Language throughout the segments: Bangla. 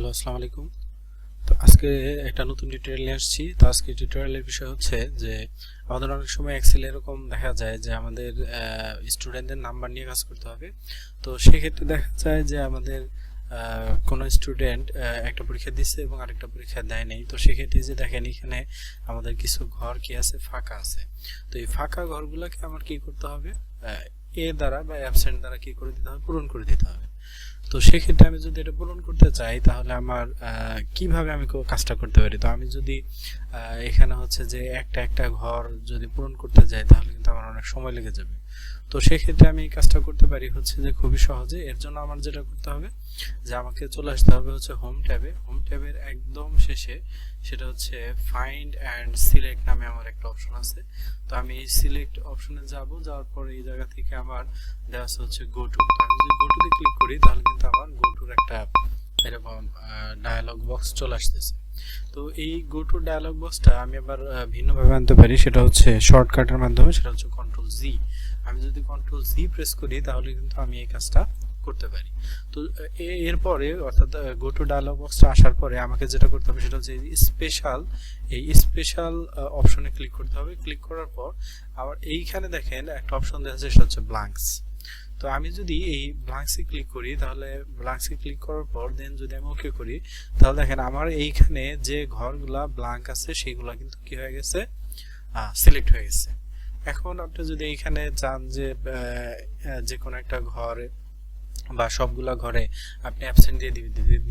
হ্যালো, আসসালামু আলাইকুম। তো আজকে একটা নতুন টিউটোরিয়াল নিয়ে আসছি। তো আজকে টিউটোরিয়ালের বিষয় হচ্ছে যে আমাদের অনেক সময় এক্সেল এরকম দেখা যায় যে আমাদের স্টুডেন্টদের নাম্বার নিয়ে কাজ করতে হবে। তো সেক্ষেত্রে দেখা যায় যে আমাদের কোনো স্টুডেন্ট একটা পরীক্ষা দিচ্ছে এবং আরেকটা পরীক্ষা দেয় নাই। তো সেক্ষেত্রে যে দেখেন এখানে আমাদের কিছু ঘর কি আছে, ফাঁকা আছে। তো এই ফাঁকা ঘরগুলোকে আমার কি করতে হবে, এ দ্বারা বা অ্যাবসেন্ট দ্বারা কি করে দিতে হবে, পূরণ করে দিতে হবে। তো সেক্ষেত্রে আমি যদি এটা পূরণ করতে চাই তাহলে আমার কিভাবে আমি কাজটা করতে পারি। তো আমি যদি এখানে হচ্ছে যে একটা একটা ঘর যদি পূরণ করতে যাই তাহলে কিন্তু আমার অনেক সময় লেগে যাবে। তো সেক্ষেত্রে আমি এই কাজটা করতে পারি হচ্ছে যে খুবই সহজে। এর জন্য আমার যেটা করতে হবে যে আমাকে চলে আসতে হবে হচ্ছে হোম ট্যাবে। হোম ট্যাবের একদম শেষে সেটা হচ্ছে ফাইন্ড অ্যান্ড সিলেক্ট নামে আমার একটা অপশন আছে। তো আমি এই সিলেক্ট অপশনে যাব, যাওয়ার পর এই জায়গা থেকে আমার দেওয়া আছে হচ্ছে গো টু। তো আমি যদি গো টুতে ক্লিক করি তাহলে কিন্তু আমার গো টুর একটা এরকম ডায়ালগ বক্স চলে আসতেছে। তো এই গো টু ডায়ালগ বক্সটা আমি আবার ভিন্নভাবে আনতে পারি, সেটা হচ্ছে শর্টকাটের মাধ্যমে, সেটা হচ্ছে কন্ট্রোল জি। আমি যদি কন্ট্রোল জি প্রেস করি তাহলে কিন্তু আমি এই কাজটা করতে পারি। তো এরপরে অর্থাৎ গো টু ডায়ালগ বক্সটা আসার পরে আমাকে যেটা করতে হবে সেটা হচ্ছে এই স্পেশাল অপশনে ক্লিক করতে হবে। ক্লিক করার পর আবার এইখানে দেখেন একটা অপশন দেওয়া আছে, সেটা হচ্ছে ব্ল্যাঙ্কস। তো আমি যদি এই ব্ল্যাঙ্কসে ক্লিক করি তাহলে ব্ল্যাঙ্কসে ক্লিক করার পর দেন যদি আমি ওকে করি তাহলে দেখেন আমার এইখানে যে ঘরগুলা ব্ল্যাঙ্ক আছে সেগুলো কিন্তু কি হয়ে গেছে, সিলেক্ট হয়ে গেছে। এখন আপনি যদি এইখানে চান যে কোনো একটা ঘরে বা সবগুলা ঘরে আপনি অ্যাবসেন্ট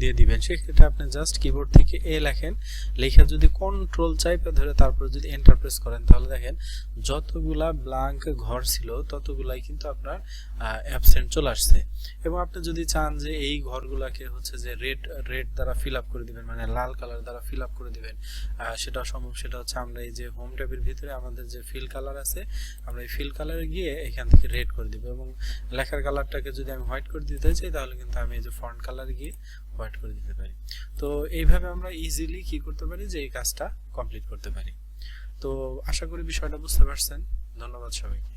দিয়ে দিবেন, সেক্ষেত্রে আপনি জাস্ট কিবোর্ড থেকে এ লেখেন, লেখা যদি কন্ট্রোল চাইপে ধরে তারপর যদি এন্টার প্রেস করেন তাহলে দেখেন যতগুলা ব্ল্যাঙ্ক ঘর ছিল ততগুলাই কিন্তু আপনার অ্যাবসেন্ট চলে আসছে। এবং আপনি যদি চান যে এই ঘরগুলাকে হচ্ছে যে রেড দ্বারা ফিল আপ করে দিবেন, মানে লাল কালার দ্বারা ফিল আপ করে দিবেন, সেটা সম্ভব। সেটা হচ্ছে আমরা এই যে হোম ট্যাবের ভিতরে আমাদের যে ফিল কালার আছে, আমরা এই ফিল কালারে গিয়ে এখান থেকে রেড করে দিব। এবং লেখার কালারটাকে যদি আমি হোয়াইট করে দিতে চাই তাহলে কিন্তু আমি এই যে ফন্ট কালার গিয়ে হোয়াইট করে দিতে পারি। তো এইভাবে আমরা ইজিলি কি করতে পারি যে এই কাজটা কমপ্লিট করতে পারি। তো আশা করি বিষয়টা বুঝতে পারছেন। ধন্যবাদ সবাইকে।